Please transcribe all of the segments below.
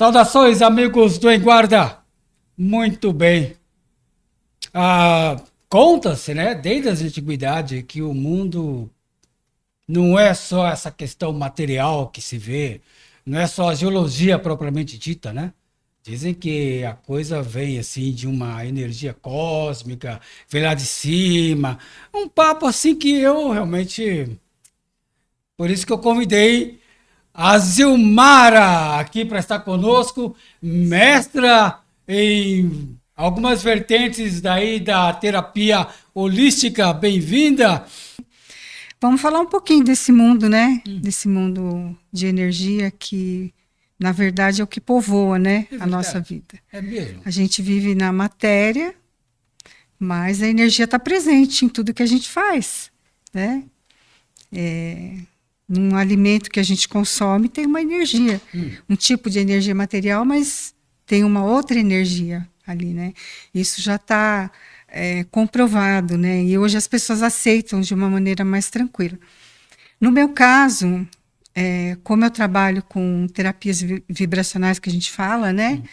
Saudações, amigos do Em Guarda. Muito bem. Conta-se, né, desde as antiguidades, que o mundo não é só essa questão material que se vê, não é só a geologia propriamente dita, né? Dizem que a coisa vem assim de uma energia cósmica, vem lá de cima. Um papo assim que eu realmente. Por isso que eu convidei a Zilmara aqui para estar conosco, mestra em algumas vertentes daí da terapia holística. Bem-vinda. Vamos falar um pouquinho desse mundo, né? Desse mundo de energia que, na verdade, é o que povoa, né? É A nossa verdade. vida. É mesmo. A gente vive na matéria, mas a energia está presente em tudo que a gente faz, né? Num alimento que a gente consome tem uma energia, um tipo de energia material, mas tem uma outra energia ali, né? Isso já está comprovado, né? E hoje as pessoas aceitam de uma maneira mais tranquila. No meu caso, como eu trabalho com terapias vibracionais que a gente fala, né?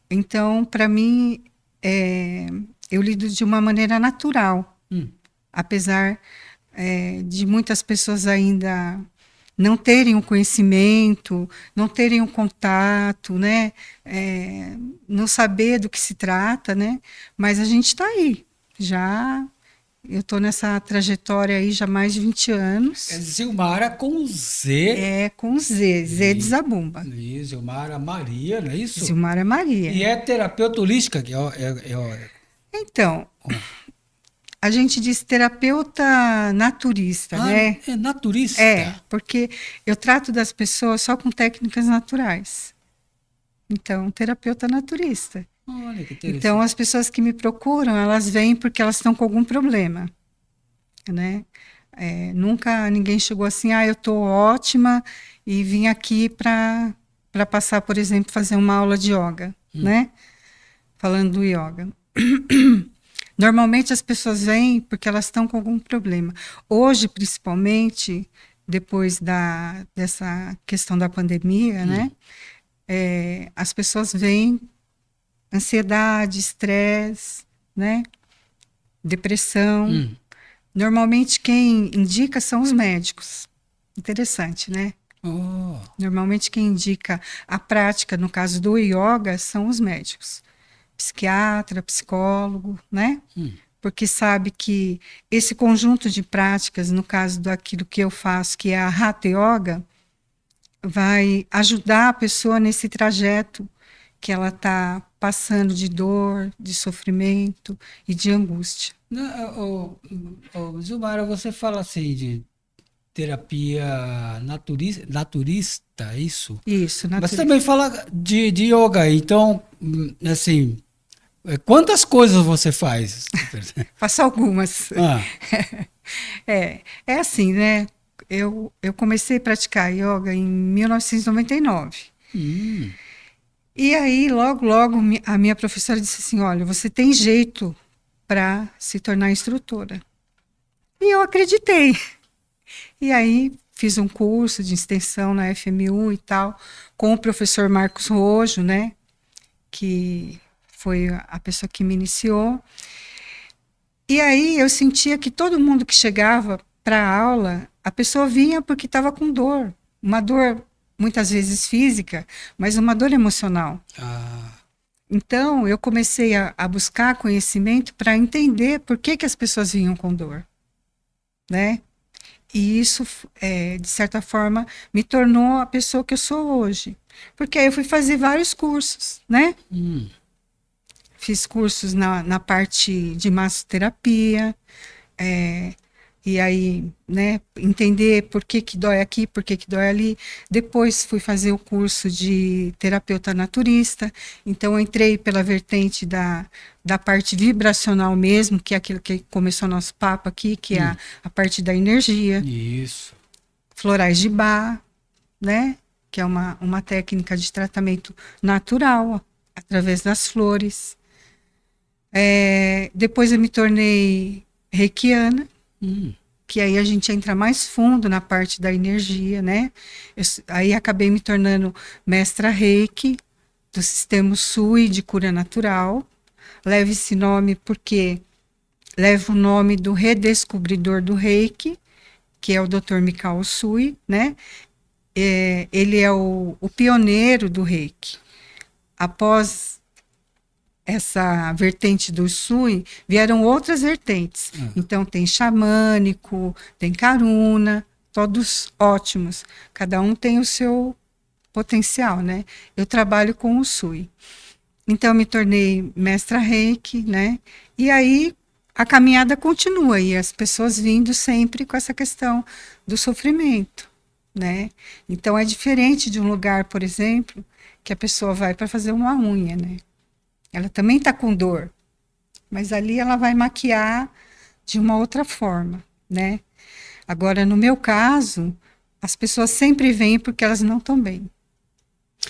Então, para mim, eu lido de uma maneira natural, apesar de muitas pessoas ainda não terem o conhecimento, não terem o contato, né? Não saber do que se trata, né? Mas a gente está aí, já. Eu estou nessa trajetória aí já há mais de 20 anos. É Zilmara com Z. É com Z, Z de Zabumba. E Zilmara Maria, não é isso? Zilmara Maria. E é terapeuta holística, que Então, a gente diz terapeuta naturista, né? é naturista. Porque eu trato das pessoas só com técnicas naturais. Então, terapeuta naturista. Olha que interessante. Então, as pessoas que me procuram, elas vêm porque elas estão com algum problema, né? Nunca ninguém chegou assim, eu estou ótima e vim aqui para passar, por exemplo, fazer uma aula de yoga, né? Falando do yoga. Normalmente as pessoas vêm porque elas estão com algum problema. Hoje, principalmente, depois dessa questão da pandemia, né? As pessoas vêm ansiedade, estresse, né? Depressão. Normalmente quem indica são os médicos. Interessante, né? Normalmente quem indica a prática, no caso do yoga, são os médicos. Psiquiatra, psicólogo, né? Porque sabe que esse conjunto de práticas, no caso daquilo que eu faço, que é a Hatha Yoga, vai ajudar a pessoa nesse trajeto que ela está passando de dor, de sofrimento e de angústia. Zilmara, você fala assim de terapia naturista, isso? Isso, Mas também fala de yoga, então, assim, quantas coisas você faz? Faço algumas. É assim, né? Eu comecei a praticar yoga em 1999. E aí, logo, a minha professora disse assim, olha, você tem jeito para se tornar instrutora. E eu acreditei. E aí, fiz um curso de extensão na FMU e tal, com o professor Marcos Rojo, né? Que foi a pessoa que me iniciou. E aí, eu sentia que todo mundo que chegava para a aula, a pessoa vinha porque estava com dor. Uma dor, muitas vezes física, mas uma dor emocional. Então, eu comecei a buscar conhecimento para entender por que as pessoas vinham com dor, né? E isso, de certa forma, me tornou a pessoa que eu sou hoje. Porque aí eu fui fazer vários cursos, né? Fiz cursos na parte de massoterapia, e aí, né, entender por que dói aqui, por que dói ali. Depois fui fazer o curso de terapeuta naturista, então eu entrei pela vertente da parte vibracional mesmo, que é aquilo que começou nosso papo aqui, que é a parte da energia. Isso. Florais de Bach, né, que é uma técnica de tratamento natural, através das flores. Depois eu me tornei reikiana, que aí a gente entra mais fundo na parte da energia, né? Aí acabei me tornando mestra Reiki, do sistema Usui de cura natural. Leva esse nome porque leva o nome do redescobridor do Reiki, que é o Dr. Mikao Usui, né? Ele é o pioneiro do Reiki. Após essa vertente do Usui, vieram outras vertentes. Então, tem xamânico, tem Karuna, todos ótimos. Cada um tem o seu potencial, né? Eu trabalho com o Usui. Então, eu me tornei mestra Reiki, né? E aí, a caminhada continua, e as pessoas vindo sempre com essa questão do sofrimento, né? Então, é diferente de um lugar, por exemplo, que a pessoa vai para fazer uma unha, né? Ela também está com dor, mas ali ela vai maquiar de uma outra forma, né? Agora, no meu caso, as pessoas sempre vêm porque elas não estão bem,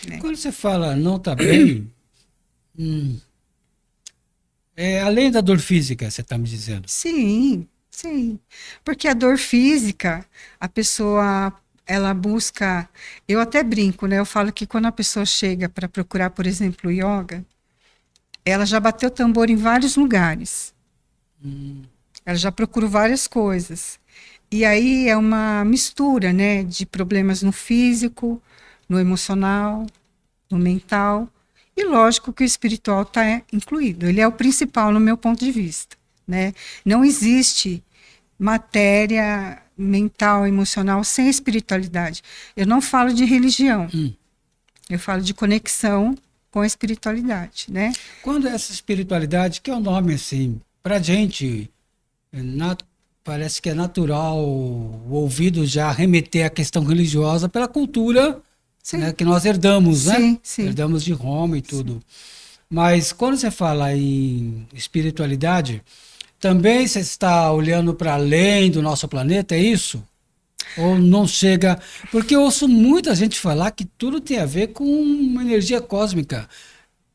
né? Quando você fala não está bem, além da dor física, você está me dizendo. Sim, sim. Porque a dor física, a pessoa, ela busca. Eu até brinco, né? Eu falo que quando a pessoa chega para procurar, por exemplo, yoga, ela já bateu tambor em vários lugares. Ela já procurou várias coisas. E aí é uma mistura, né? De problemas no físico, no emocional, no mental. E lógico que o espiritual está incluído. Ele é o principal no meu ponto de vista, né? Não existe matéria mental, emocional sem espiritualidade. Eu não falo de religião. Eu falo de conexão com a espiritualidade, né? Quando essa espiritualidade, que é um nome assim, pra gente, parece que é natural o ouvido já remeter à questão religiosa pela cultura, né, que nós herdamos, né? Sim, sim. Herdamos de Roma e tudo. Mas quando você fala em espiritualidade, também você está olhando para além do nosso planeta, é isso? Ou não chega? Porque eu ouço muita gente falar que tudo tem a ver com uma energia cósmica.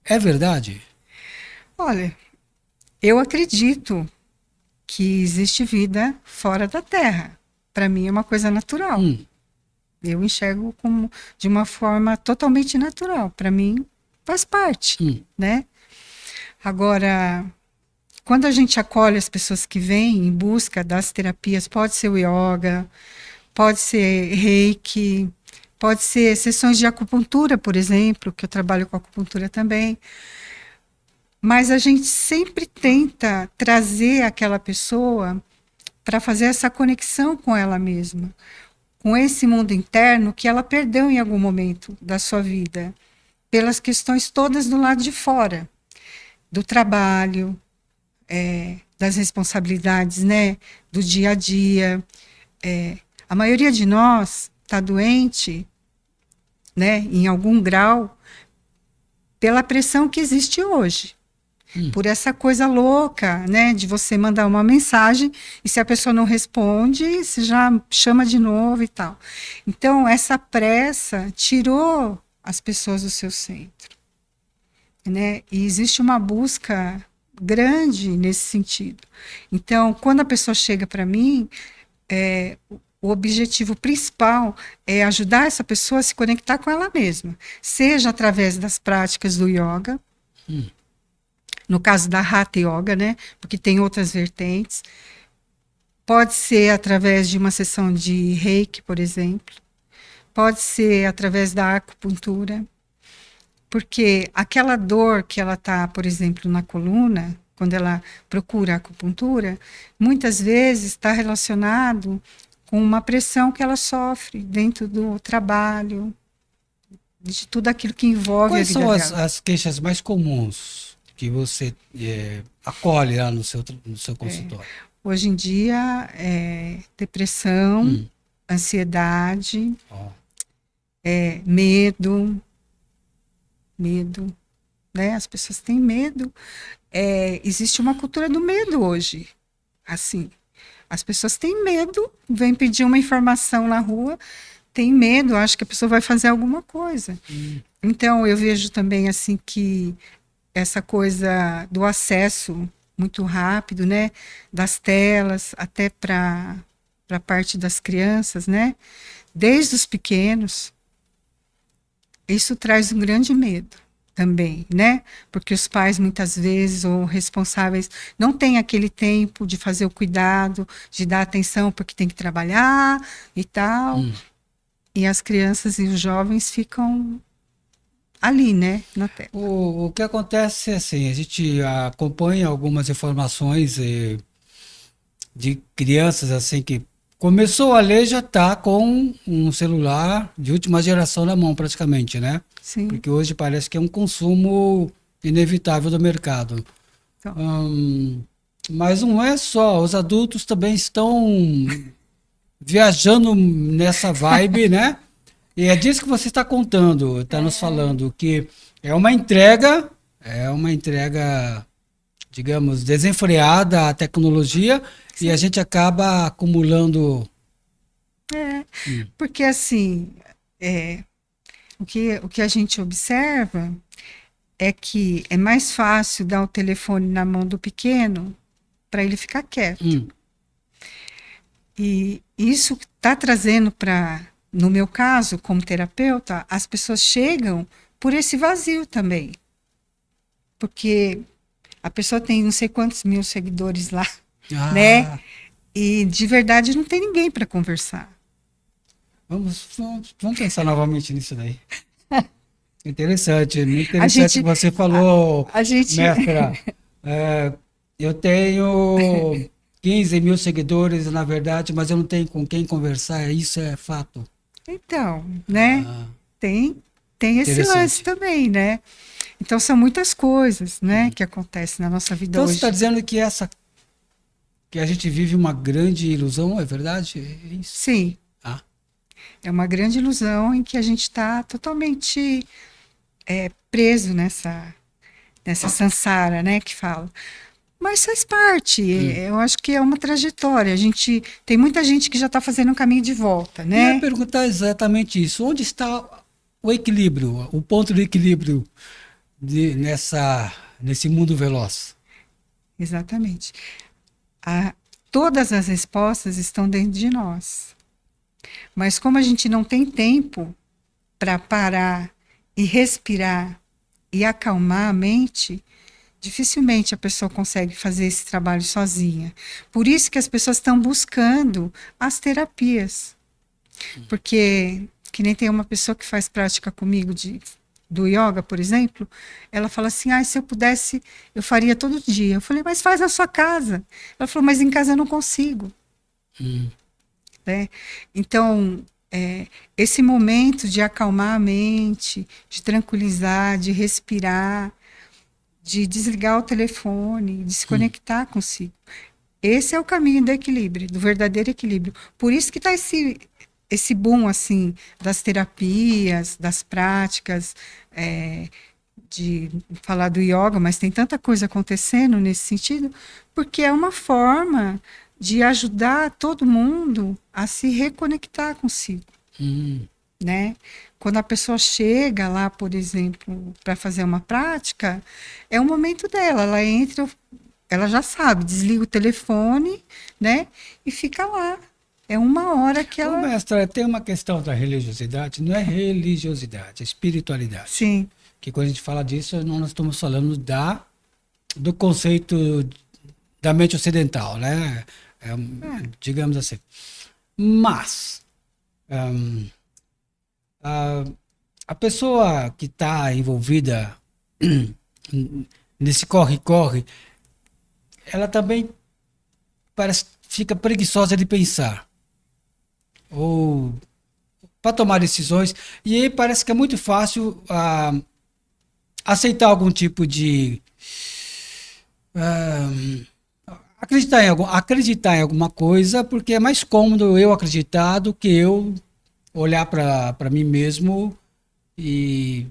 É verdade? Olha, eu acredito que existe vida fora da Terra. Para mim é uma coisa natural. Eu enxergo como de uma forma totalmente natural. Para mim faz parte, né? Agora, quando a gente acolhe as pessoas que vêm em busca das terapias, pode ser o yoga, pode ser reiki, pode ser sessões de acupuntura, por exemplo, que eu trabalho com acupuntura também. Mas a gente sempre tenta trazer aquela pessoa para fazer essa conexão com ela mesma, com esse mundo interno que ela perdeu em algum momento da sua vida, pelas questões todas do lado de fora, do trabalho, das responsabilidades, né, do dia a dia. A maioria de nós está doente, né, em algum grau, pela pressão que existe hoje. Por essa coisa louca, né, de você mandar uma mensagem e se a pessoa não responde, você já chama de novo e tal. Então, essa pressa tirou as pessoas do seu centro, né? E existe uma busca grande nesse sentido. Então, quando a pessoa chega para mim, o objetivo principal é ajudar essa pessoa a se conectar com ela mesma, seja através das práticas do yoga, no caso da Hatha Yoga, né? Porque tem outras vertentes. Pode ser através de uma sessão de Reiki, por exemplo. Pode ser através da acupuntura. Porque aquela dor que ela está, por exemplo, na coluna, quando ela procura a acupuntura, muitas vezes está relacionado com uma pressão que ela sofre dentro do trabalho, de tudo aquilo que envolve Quais a vida são dela. as queixas mais comuns que você acolhe lá no seu consultório? Hoje em dia, depressão, ansiedade, medo, né? As pessoas têm medo. Existe uma cultura do medo hoje. Assim, as pessoas têm medo, vêm pedir uma informação na rua, tem medo, acho que a pessoa vai fazer alguma coisa. Então, eu vejo também assim que essa coisa do acesso muito rápido, né, das telas até para a parte das crianças, né, desde os pequenos, isso traz um grande medo, também, né? Porque os pais muitas vezes ou responsáveis não têm aquele tempo de fazer o cuidado, de dar atenção porque tem que trabalhar e tal. E as crianças e os jovens ficam ali, né, na tela. O que acontece é assim, a gente acompanha algumas informações de crianças assim que começou a ler já está com um celular de última geração na mão praticamente, né? Sim. Porque hoje parece que é um consumo inevitável do mercado. Então. Mas não é só, os adultos também estão viajando nessa vibe, né? E é disso que você está contando, está nos falando, que é uma entrega, digamos, desenfreada à tecnologia. Sim. E a gente acaba acumulando. Porque assim, o que a gente observa é que é mais fácil dar o telefone na mão do pequeno para ele ficar quieto. E isso está trazendo para, no meu caso, como terapeuta, as pessoas chegam por esse vazio também. Porque a pessoa tem não sei quantos mil seguidores lá, né? E de verdade não tem ninguém para conversar. Vamos pensar novamente nisso daí. Interessante, muito interessante o que você falou, mestra. Eu tenho 15 mil seguidores, na verdade, mas eu não tenho com quem conversar, isso é fato. Então, né? Tem esse lance também, né? Então são muitas coisas, né, que acontecem na nossa vida então, hoje. Então você está dizendo que a gente vive uma grande ilusão, é verdade? É isso? Sim. É uma grande ilusão em que a gente está totalmente preso nessa sansara, né, que fala. Mas faz parte, eu acho que é uma trajetória. Tem muita gente que já está fazendo um caminho de volta, né? Eu ia perguntar exatamente isso. Onde está o equilíbrio, o ponto do equilíbrio nesse mundo veloz? Exatamente. Todas as respostas estão dentro de nós. Mas como a gente não tem tempo para parar e respirar e acalmar a mente, dificilmente a pessoa consegue fazer esse trabalho sozinha. Por isso que as pessoas estão buscando as terapias. Porque, que nem tem uma pessoa que faz prática comigo do yoga, por exemplo, ela fala assim, se eu pudesse, eu faria todo dia. Eu falei, mas faz na sua casa. Ela falou, mas em casa eu não consigo. Né? Então, esse momento de acalmar a mente, de tranquilizar, de respirar, de desligar o telefone, de se conectar consigo. Esse é o caminho do equilíbrio, do verdadeiro equilíbrio. Por isso que está esse boom assim, das terapias, das práticas, de falar do yoga, mas tem tanta coisa acontecendo nesse sentido, porque é uma forma de ajudar todo mundo a se reconectar consigo. Né? Quando a pessoa chega lá, por exemplo, para fazer uma prática, é o momento dela, ela entra, ela já sabe, desliga o telefone, né? E fica lá. É uma hora que ela... Mestra, tem uma questão da religiosidade, não é religiosidade, é espiritualidade. Sim. Que quando a gente fala disso, nós estamos falando do conceito da mente ocidental, né? Digamos assim. Mas a pessoa que está envolvida nesse corre-corre, ela também fica preguiçosa de pensar. Ou para tomar decisões. E aí parece que é muito fácil aceitar algum tipo de... acreditar em alguma coisa, porque é mais cômodo eu acreditar do que eu olhar para mim mesmo e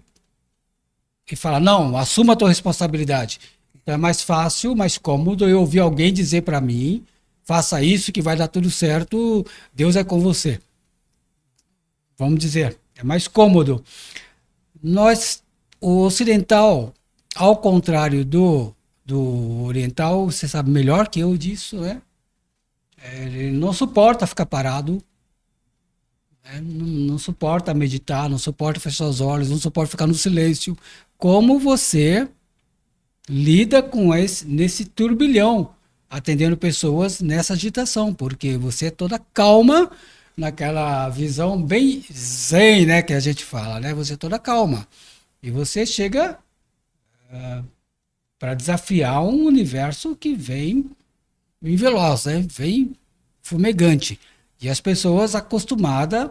falar, não, assuma a tua responsabilidade. Então é mais fácil, mais cômodo eu ouvir alguém dizer para mim, faça isso que vai dar tudo certo, Deus é com você. Vamos dizer, é mais cômodo. O ocidental, ao contrário do oriental, você sabe melhor que eu disso, né? Ele não suporta ficar parado, né? Não suporta meditar, não suporta fechar os olhos, não suporta ficar no silêncio, como você lida com nesse turbilhão, atendendo pessoas nessa agitação, porque você é toda calma, naquela visão bem zen, né, que a gente fala, né? Você é toda calma. E você chega para desafiar um universo que vem veloz, né? Vem fumegante. E as pessoas acostumadas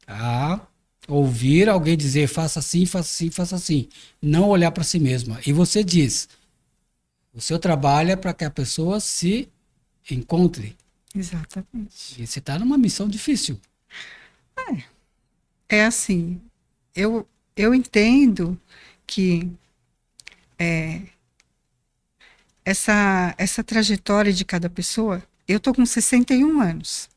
a ouvir alguém dizer faça assim, faça assim, faça assim. Não olhar para si mesma. E você diz, o seu trabalho é para que a pessoa se encontre. Exatamente. E você está numa missão difícil. É assim, eu entendo que essa trajetória de cada pessoa, eu tô com 61 anos.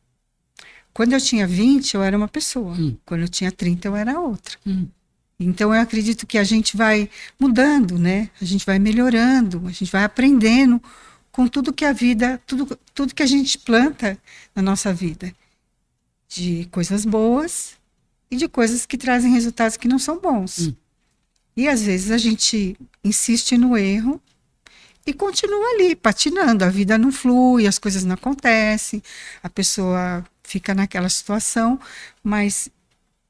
Quando eu tinha 20, eu era uma pessoa. Quando eu tinha 30, eu era outra. Então, eu acredito que a gente vai mudando, né? A gente vai melhorando, a gente vai aprendendo com tudo que a vida, tudo que a gente planta na nossa vida. De coisas boas e de coisas que trazem resultados que não são bons. E, às vezes, a gente insiste no erro e continua ali, patinando. A vida não flui, as coisas não acontecem, a pessoa fica naquela situação, mas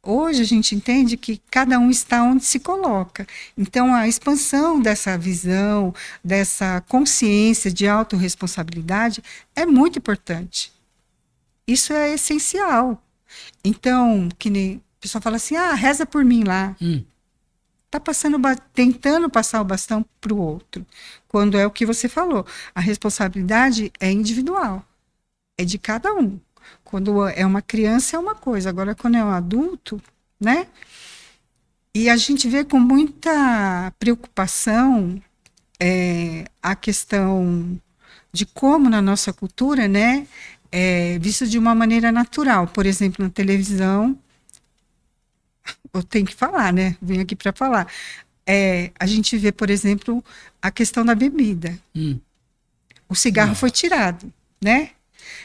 hoje a gente entende que cada um está onde se coloca. Então, a expansão dessa visão, dessa consciência de autorresponsabilidade é muito importante. Isso é essencial. Então, que nem a pessoa fala assim, reza por mim lá. Está tentando passar o bastão para o outro. Quando é o que você falou. A responsabilidade é individual. É de cada um. Quando é uma criança é uma coisa. Agora, quando é um adulto, né? E a gente vê com muita preocupação a questão de como na nossa cultura, né? É visto de uma maneira natural. Por exemplo, na televisão, eu tenho que falar, né? Vim aqui para falar. A gente vê, por exemplo, a questão da bebida. O cigarro foi tirado, né?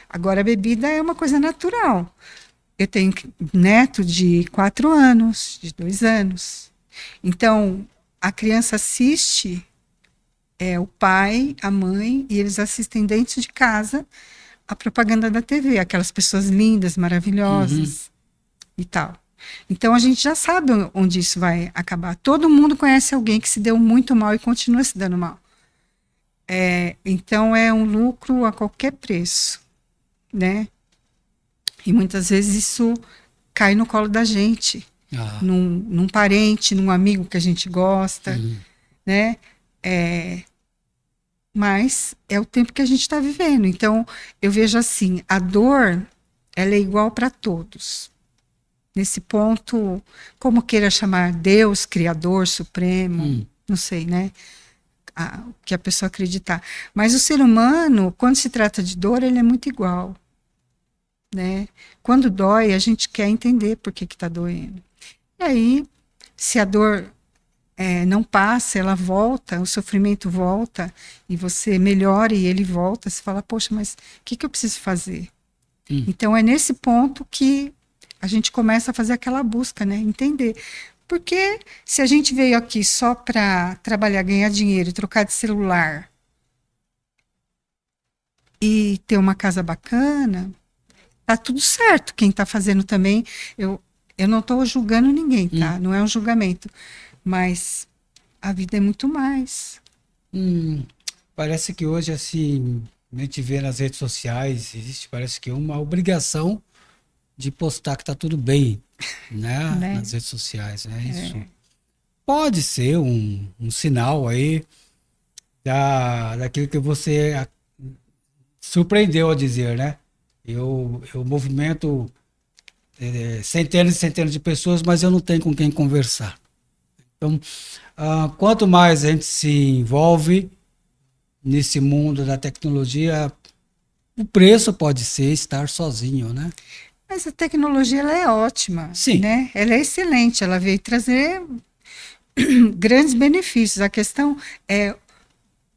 Agora a bebida é uma coisa natural. Eu tenho neto de 4 anos, de 2 anos. Então, a criança assiste o pai, a mãe, e eles assistem dentro de casa a propaganda da TV, aquelas pessoas lindas, maravilhosas e tal. Então, a gente já sabe onde isso vai acabar. Todo mundo conhece alguém que se deu muito mal e continua se dando mal. Então, é um lucro a qualquer preço, né? E muitas vezes isso cai no colo da gente, num parente, num amigo que a gente gosta, né? Mas é o tempo que a gente está vivendo. Então, eu vejo assim, a dor, ela é igual para todos. Nesse ponto, como queira chamar Deus, Criador, Supremo, não sei, né? O que a pessoa acreditar. Mas o ser humano, quando se trata de dor, ele é muito igual. Né? Quando dói, a gente quer entender por que está doendo. E aí, se a dor não passa, ela volta, o sofrimento volta, e você melhora e ele volta, você fala, poxa, mas o que eu preciso fazer? Então, é nesse ponto que a gente começa a fazer aquela busca, né? Entender. Porque se a gente veio aqui só para trabalhar, ganhar dinheiro, trocar de celular e ter uma casa bacana, tá tudo certo. Quem está fazendo também, eu não estou julgando ninguém, tá? Não é um julgamento. Mas a vida é muito mais. Parece que hoje, assim, a gente vê nas redes sociais, existe, parece que uma obrigação de postar que tá tudo bem, né? Nas redes sociais, né? Isso pode ser um sinal aí daquilo que você surpreendeu a dizer, né? Eu movimento centenas e centenas de pessoas, mas eu não tenho com quem conversar. Então, quanto mais a gente se envolve nesse mundo da tecnologia, o preço pode ser estar sozinho, né? Mas a tecnologia, ela é ótima, Sim. Né? Ela é excelente, ela veio trazer grandes benefícios. A questão é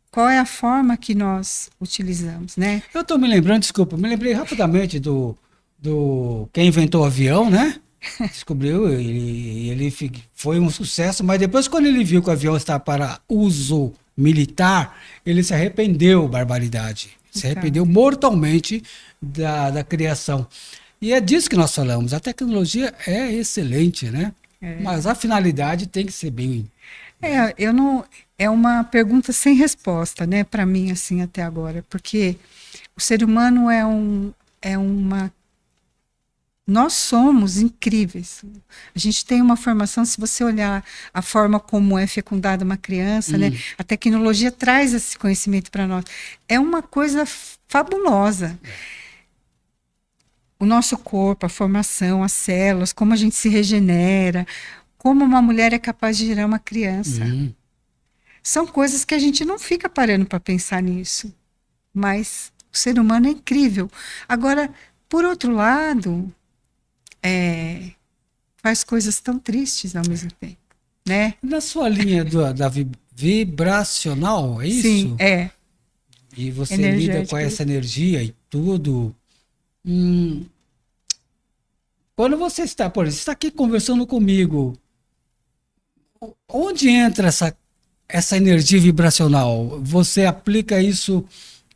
qual é a forma que nós utilizamos, né? Eu estou me lembrando, desculpa, me lembrei rapidamente do quem inventou o avião, né? Descobriu, foi um sucesso, mas depois, quando ele viu que o avião estava para uso militar, ele se arrependeu, barbaridade. Se Então, arrependeu mortalmente da criação. E é disso que nós falamos. A tecnologia é excelente, né? Mas a finalidade tem que ser bem. eu não. É uma pergunta sem resposta, né, para mim, assim, até agora, porque o ser humano é uma. Nós somos incríveis. A gente tem uma formação, se você olhar a forma como é fecundada uma criança, né? A tecnologia traz esse conhecimento para nós. É uma coisa fabulosa. O nosso corpo, a formação, as células, como a gente se regenera, como uma mulher é capaz de gerar uma criança. São coisas que a gente não fica parando para pensar nisso. Mas o ser humano é incrível. Agora, por outro lado, faz coisas tão tristes ao mesmo tempo, né? Na sua linha da vibracional, é isso? Sim, E você lida com essa energia e tudo. Quando você está, por exemplo, você está aqui conversando comigo, onde entra essa energia vibracional? Você aplica isso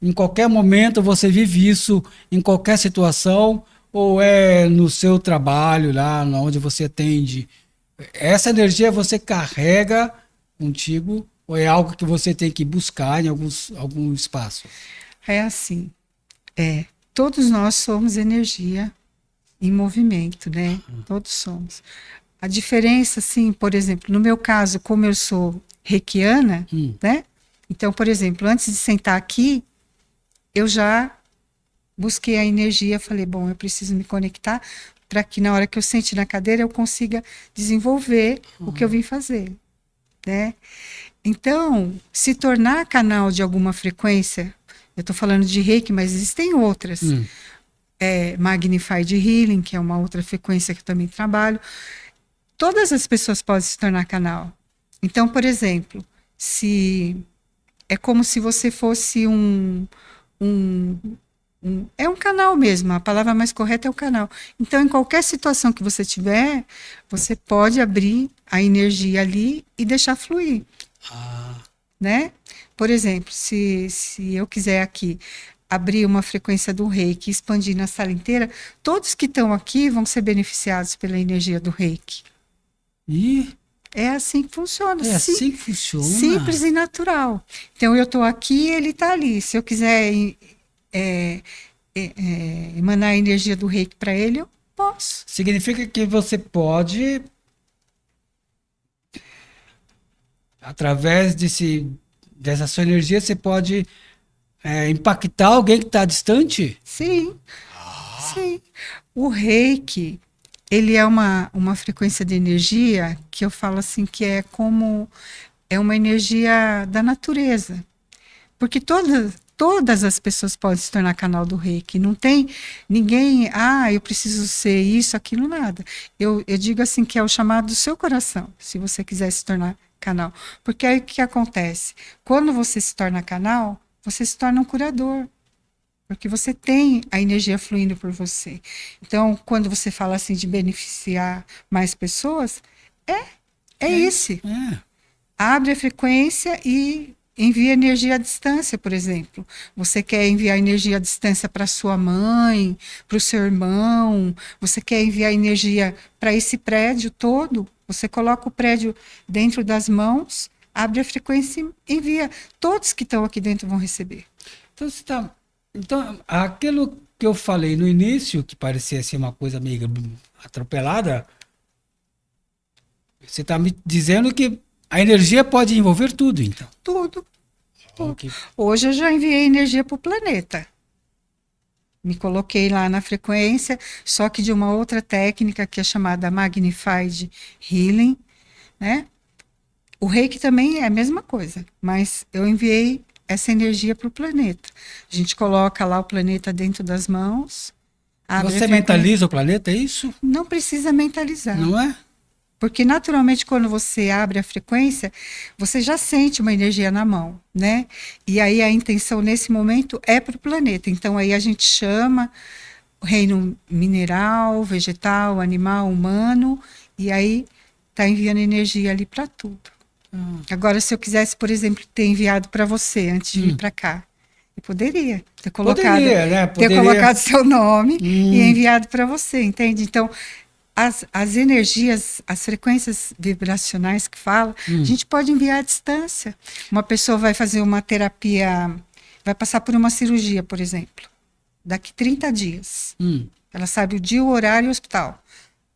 em qualquer momento, você vive isso em qualquer situação, ou é no seu trabalho, lá onde você atende? Essa energia você carrega contigo, ou é algo que você tem que buscar em algum espaço? É assim, todos nós somos energia em movimento, né? Todos somos. A diferença, assim, por exemplo, no meu caso, como eu sou reikiana, né? Então, por exemplo, antes de sentar aqui, eu já busquei a energia, falei, bom, eu preciso me conectar para que na hora que eu sente na cadeira eu consiga desenvolver o que eu vim fazer, né? Então, se tornar canal de alguma frequência, eu estou falando de Reiki, mas existem outras. Magnified Healing, que é uma outra frequência que eu também trabalho. Todas as pessoas podem se tornar canal. Então, por exemplo, é como se você fosse é um canal mesmo, a palavra mais correta é o canal. Então, em qualquer situação que você tiver, você pode abrir a energia ali e deixar fluir. Né? Por exemplo, se eu quiser aqui abrir uma frequência do reiki e expandir na sala inteira, todos que estão aqui vão ser beneficiados pela energia do reiki. É assim que funciona. É assim que funciona? Simples e natural. Então, eu estou aqui e ele está ali. Se eu quiser emanar a energia do reiki para ele, eu posso. Significa que você pode, através dessa sua energia, você pode impactar alguém que está distante? Sim, sim. O reiki, ele é uma frequência de energia que eu falo assim que é como uma energia da natureza. Porque todas as pessoas podem se tornar canal do reiki. Não tem ninguém, eu preciso ser isso, aquilo, nada. Eu digo assim que é o chamado do seu coração, se você quiser se tornar canal. Porque aí o que acontece? Quando você se torna canal, você se torna um curador. Porque você tem a energia fluindo por você. Então, quando você fala assim de beneficiar mais pessoas, é isso. Abre a frequência e envia energia à distância, por exemplo. Você quer enviar energia à distância para sua mãe, para o seu irmão, você quer enviar energia para esse prédio todo, você coloca o prédio dentro das mãos, abre a frequência e envia. Todos que estão aqui dentro vão receber. Então, aquilo que eu falei no início, que parecia ser uma coisa meio atropelada, você está me dizendo que a energia pode envolver tudo, então? Tudo. Hoje eu já enviei energia para o planeta. Me coloquei lá na frequência, só que de uma outra técnica que é chamada Magnified Healing, né? O reiki também é a mesma coisa, mas eu enviei essa energia para o planeta. A gente coloca lá o planeta dentro das mãos. Você mentaliza o planeta, é isso? Não precisa mentalizar. Não é? Porque naturalmente quando você abre a frequência, você já sente uma energia na mão, né? E aí a intenção nesse momento é para o planeta. Então aí a gente chama reino mineral, vegetal, animal, humano, e aí está enviando energia ali para tudo. Agora, se eu quisesse, por exemplo, ter enviado para você antes de vir para cá, eu poderia ter colocado, Poderia, né? ter Poderia. colocado seu nome e enviado para você, entende? Então, as energias, as frequências vibracionais que fala, a gente pode enviar à distância. Uma pessoa vai fazer uma terapia, vai passar por uma cirurgia, por exemplo, daqui 30 dias. Ela sabe o dia, o horário e o hospital.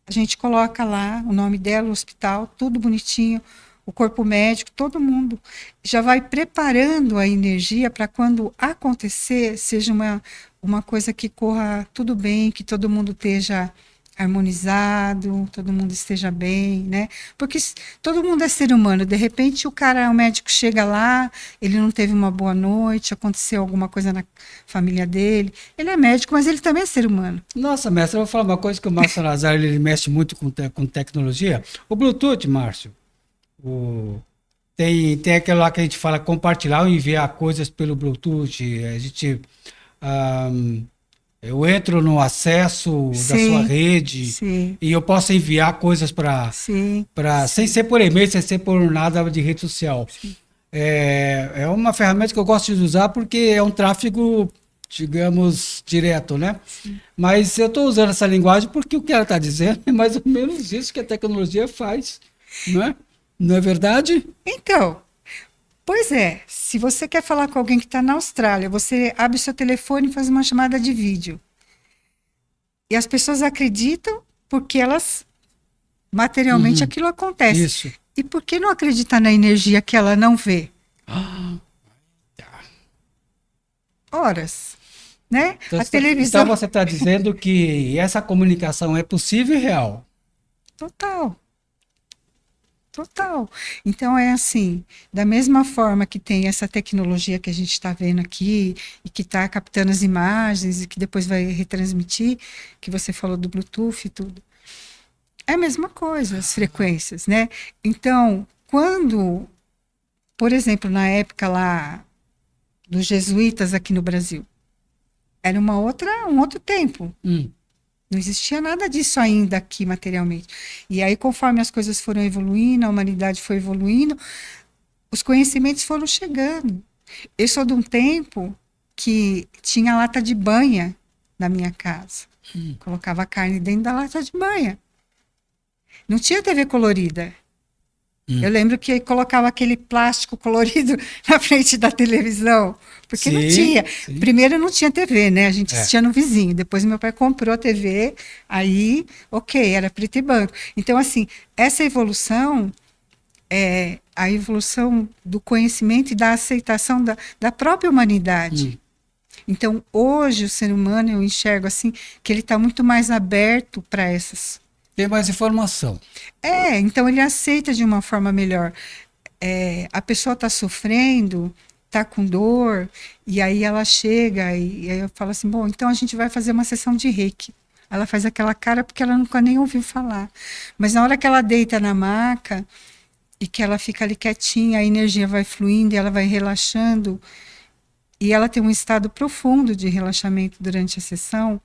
A gente coloca lá o nome dela, o hospital, tudo bonitinho, o corpo médico, todo mundo já vai preparando a energia para quando acontecer, seja uma coisa que corra tudo bem, que todo mundo esteja harmonizado, todo mundo esteja bem, né? Porque todo mundo é ser humano. De repente o médico chega lá, ele não teve uma boa noite, aconteceu alguma coisa na família dele. Ele é médico, mas ele também é ser humano. Nossa, mestre, eu vou falar uma coisa que o Márcio Salazar, ele mexe muito com tecnologia. O Bluetooth, Márcio, tem aquele lá que a gente fala compartilhar ou enviar coisas pelo Bluetooth. A gente... eu entro no acesso da sua rede e eu posso enviar coisas para sem ser por e-mail, sem ser por nada de rede social. É uma ferramenta que eu gosto de usar porque é um tráfego, digamos, direto, né? Mas eu estou usando essa linguagem porque o que ela está dizendo é mais ou menos isso que a tecnologia faz, não é? Não é verdade? Então, pois é, se você quer falar com alguém que está na Austrália, você abre o seu telefone e faz uma chamada de vídeo. E as pessoas acreditam porque elas, materialmente, aquilo acontece. Isso. E por que não acreditar na energia que ela não vê? Horas, né? Então, a televisão... Então você está dizendo que essa comunicação é possível e real. Total. Total. Então é assim, da mesma forma que tem essa tecnologia que a gente está vendo aqui e que está captando as imagens e que depois vai retransmitir, que você falou do Bluetooth e tudo, é a mesma coisa, as frequências, né? Então, quando, por exemplo, na época lá dos jesuítas aqui no Brasil, era um outro tempo. Não existia nada disso ainda aqui materialmente. E aí, conforme as coisas foram evoluindo, a humanidade foi evoluindo, os conhecimentos foram chegando. Eu sou de um tempo que tinha lata de banha na minha casa. Colocava a carne dentro da lata de banha. Não tinha TV colorida. Eu lembro que colocava aquele plástico colorido na frente da televisão, porque não tinha. Primeiro não tinha TV, né? A gente assistia no vizinho. Depois meu pai comprou a TV, aí, era preto e branco. Então, assim, essa evolução é a evolução do conhecimento e da aceitação da própria humanidade. Então, hoje, o ser humano, eu enxergo assim, que ele está muito mais aberto para essas... Tem mais informação. Então ele aceita de uma forma melhor. A pessoa está sofrendo, está com dor, e aí ela chega e aí eu falo assim, bom, então a gente vai fazer uma sessão de reiki. Ela faz aquela cara porque ela nunca nem ouviu falar. Mas na hora que ela deita na maca e que ela fica ali quietinha, a energia vai fluindo e ela vai relaxando, e ela tem um estado profundo de relaxamento durante a sessão,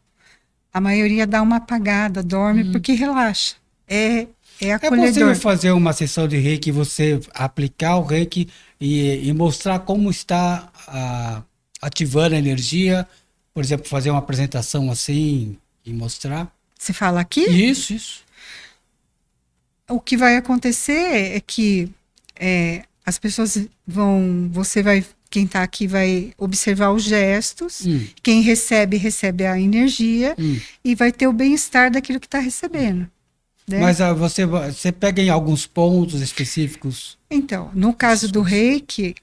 a maioria dá uma apagada, dorme porque relaxa. É acolhedor. É possível fazer uma sessão de reiki, você aplicar o reiki e mostrar como está ativando a energia? Por exemplo, fazer uma apresentação assim e mostrar? Você fala aqui? Isso. O que vai acontecer é que as pessoas quem está aqui vai observar os gestos, quem recebe a energia e vai ter o bem-estar daquilo que está recebendo. Né? Mas você pega em alguns pontos específicos? Então, no caso do reiki,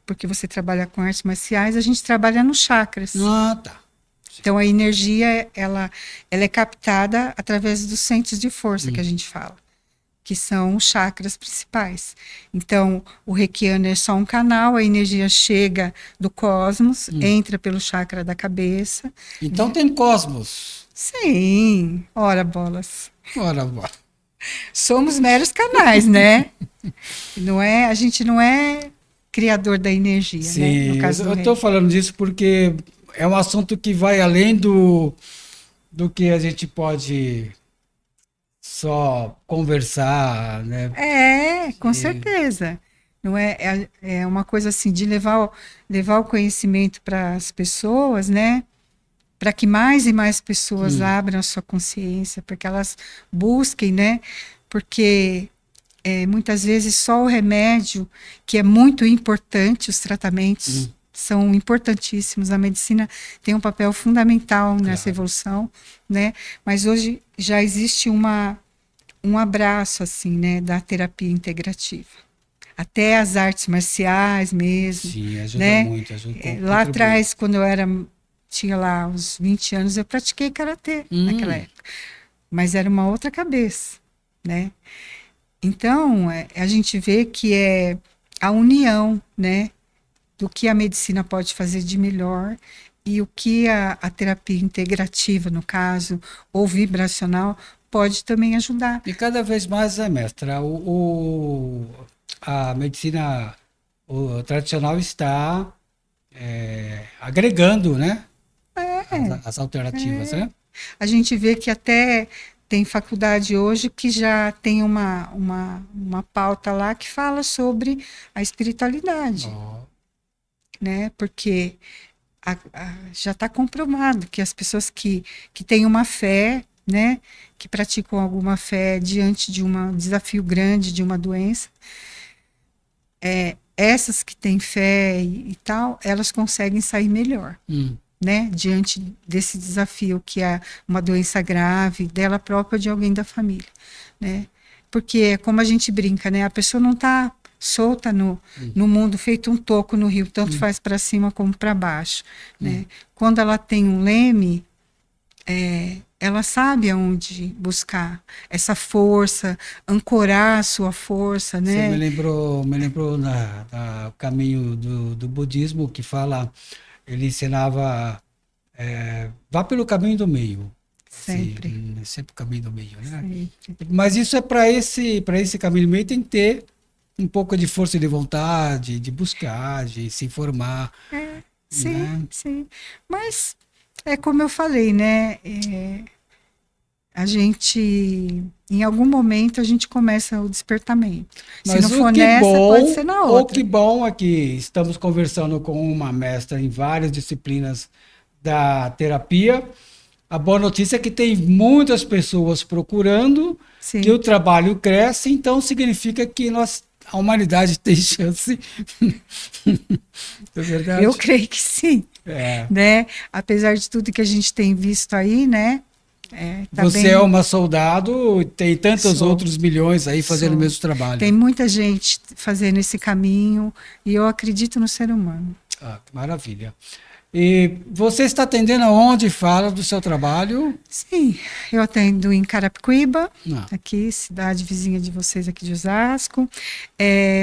porque você trabalha com artes marciais, a gente trabalha nos chakras. Tá. Então, a energia ela é captada através dos centros de força que a gente fala, que são os chakras principais. Então, o reikiano é só um canal, a energia chega do cosmos, entra pelo chakra da cabeça. Então tem cosmos. Sim, ora bolas. Ora bolas. Somos meros canais, né? A gente não é criador da energia, Sim, né? No caso eu estou falando disso porque é um assunto que vai além do que a gente pode só conversar, né? Com certeza. Não é uma coisa assim de levar o conhecimento para as pessoas, né? Para que mais e mais pessoas Hum, abram a sua consciência, para que elas busquem, né? Porque muitas vezes só o remédio, que é muito importante, os tratamentos hum, são importantíssimos, a medicina tem um papel fundamental nessa claro. evolução, né? Mas hoje já existe um abraço, assim, né, da terapia integrativa. Até as artes marciais mesmo, Sim, ajuda né? muito, ajuda, Lá contribui. atrás, quando tinha lá uns 20 anos, eu pratiquei karatê naquela Hum, época, mas era uma outra cabeça, né? Então, a gente vê que é a união, né, do que a medicina pode fazer de melhor e o que a terapia integrativa, no caso, ou vibracional, pode também ajudar. e cada vez mais, né, mestra, a medicina tradicional está agregando, né, as alternativas, né? A gente vê que até tem faculdade hoje que já tem uma pauta lá que fala sobre a espiritualidade, Ó, né? Porque já está comprovado que as pessoas que têm uma fé, né? Que praticam alguma fé diante de um desafio grande, de uma doença, essas que têm fé e tal, elas conseguem sair melhor. hum, Né, diante desse desafio que é uma doença grave dela própria ou de alguém da família, né? Porque como a gente brinca, né, a pessoa não está solta no mundo feito um toco no rio, tanto hum, faz para cima como para baixo, hum. né? Quando ela tem um leme, ela sabe aonde buscar essa força, ancorar a sua força, Você né? me lembrou o caminho do budismo que fala, ele ensinava, vá pelo caminho do meio, assim, Sempre, sempre o caminho do meio, né? sempre. Mas isso é para esse caminho do meio tem que ter um pouco de força de vontade, de buscar, de se informar, Sim, né? sim. Mas é como eu falei, né? A gente, em algum momento, a gente começa o despertamento. Se não Mas for nessa, pode ser na o que outra. bom é que estamos conversando com uma mestra em várias disciplinas da terapia. A boa notícia é que tem muitas pessoas procurando, que o Sim, trabalho cresce, então significa que a humanidade tem chance. É eu verdade? creio que sim, É. né? Apesar de tudo que a gente tem visto aí, né? Tá Você é bem. uma soldado, tem tantos Sou, outros milhões aí fazendo o sou. mesmo trabalho. Tem muita gente fazendo esse caminho e eu acredito no ser humano. Ah, que maravilha. E você está atendendo aonde fala do seu trabalho? Sim, eu atendo em Carapicuíba, Não. aqui, cidade vizinha de vocês aqui de Osasco.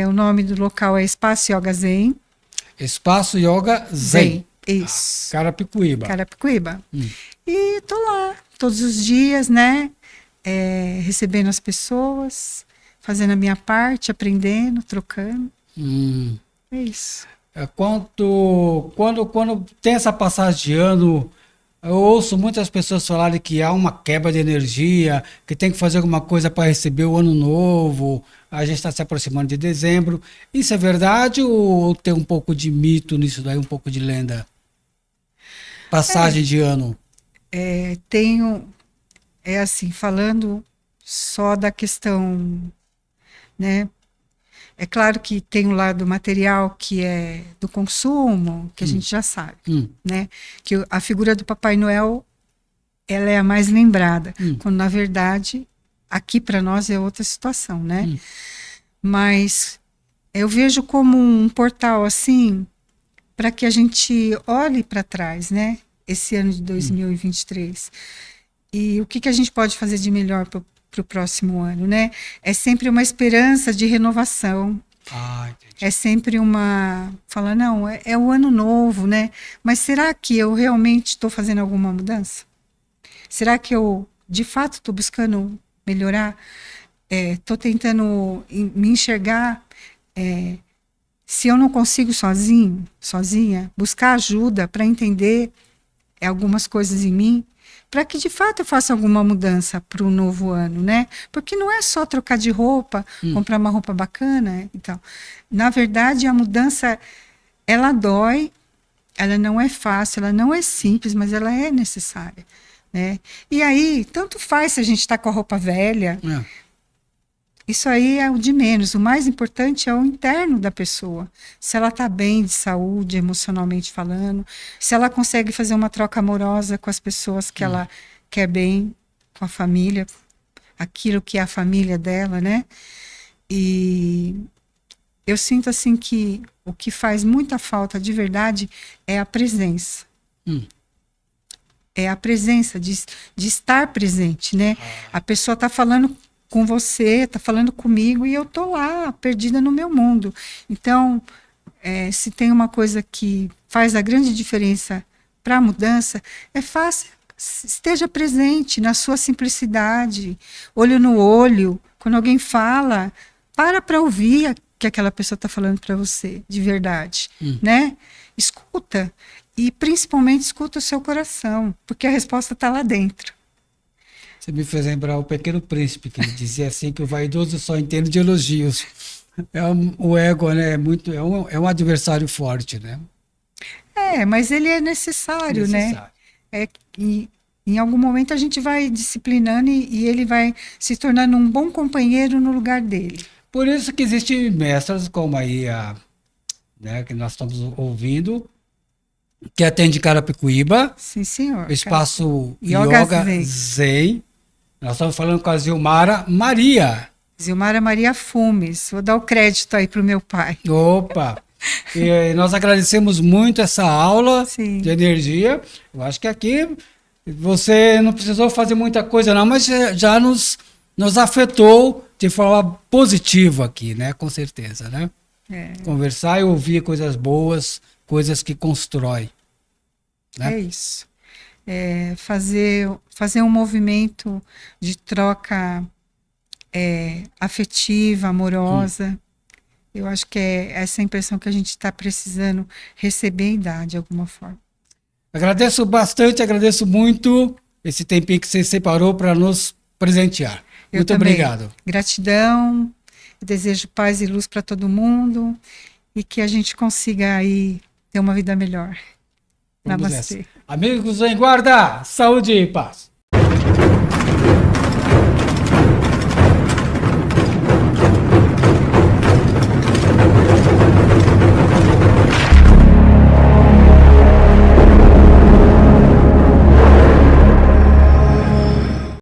O nome do local é Espaço Yoga Zen. Espaço Yoga Zen. Zen, Ah, isso. Carapicuíba. Carapicuíba. Hum. E tô lá todos os dias, né? Recebendo as pessoas, fazendo a minha parte, aprendendo, trocando. Hum. É isso. Quando tem essa passagem de ano, eu ouço muitas pessoas falarem que há uma quebra de energia, que tem que fazer alguma coisa para receber o ano novo. A gente está se aproximando de dezembro. Isso é verdade ou tem um pouco de mito nisso daí, um pouco de lenda? Passagem de ano. Tenho, assim, falando só da questão, né? É claro que tem o lado material que é do consumo, que a Hum, gente já sabe, hum, né? Que a figura do Papai Noel, ela é a mais lembrada, hum, quando na verdade aqui para nós é outra situação, né? hum, Mas eu vejo como um portal assim para que a gente olhe para trás, né? Esse ano de hum. 2023. E o que que a gente pode fazer de melhor para o próximo ano, né? É sempre uma esperança de renovação. Ah, É entendi. sempre falar, não, é o ano novo, né? Mas será que eu realmente estou fazendo alguma mudança? Será que eu, de fato, estou buscando melhorar? Estou tentando me enxergar se eu não consigo sozinha, buscar ajuda para entender algumas coisas em mim, para que de fato eu faça alguma mudança para o novo ano, né? Porque não é só trocar de roupa, comprar uma roupa bacana, então. Na verdade, a mudança, ela dói, ela não é fácil, ela não é simples, mas ela é necessária, né? E aí, tanto faz se a gente está com a roupa velha. Isso aí é o de menos. O mais importante é o interno da pessoa. Se ela está bem de saúde, emocionalmente falando, se ela consegue fazer uma troca amorosa com as pessoas que ela quer bem, com a família, aquilo que é a família dela, né? E eu sinto assim que o que faz muita falta de verdade é a presença. É a presença de estar presente, né? A pessoa está falando com você, está falando comigo e eu estou lá, perdida no meu mundo. Então, se tem uma coisa que faz a grande diferença para a mudança, é fácil, esteja presente na sua simplicidade, olho no olho, quando alguém fala, para ouvir o que aquela pessoa está falando para você, de verdade, né? Escuta, e principalmente escuta o seu coração, porque a resposta está lá dentro. Você me fez lembrar o Pequeno Príncipe, que ele dizia assim que o vaidoso só entende de elogios. O ego, né, é um adversário forte, né? Mas ele é necessário, né? E em algum momento a gente vai disciplinando e ele vai se tornando um bom companheiro no lugar dele. Por isso que existem mestras como aí né, que nós estamos ouvindo, que atende Carapicuíba. Sim, senhor. Espaço Yoga Zen. Nós estamos falando com a Zilmara Maria. Zilmara Maria Fumes. Vou dar o crédito aí para o meu pai. Opa! E nós agradecemos muito essa aula de energia. Eu acho que aqui você não precisou fazer muita coisa não, mas já nos afetou de forma positiva aqui, né? Com certeza, né? Conversar e ouvir coisas boas, coisas que constroem. Né? É isso. Fazer um movimento de troca afetiva, amorosa. Eu acho que é essa impressão que a gente está precisando receber e dar de alguma forma. Agradeço bastante, agradeço muito esse tempinho que você separou para nos presentear. Muito obrigado. Gratidão, desejo paz e luz para todo mundo e que a gente consiga aí ter uma vida melhor. Namastê. Amigos em guarda, saúde e paz.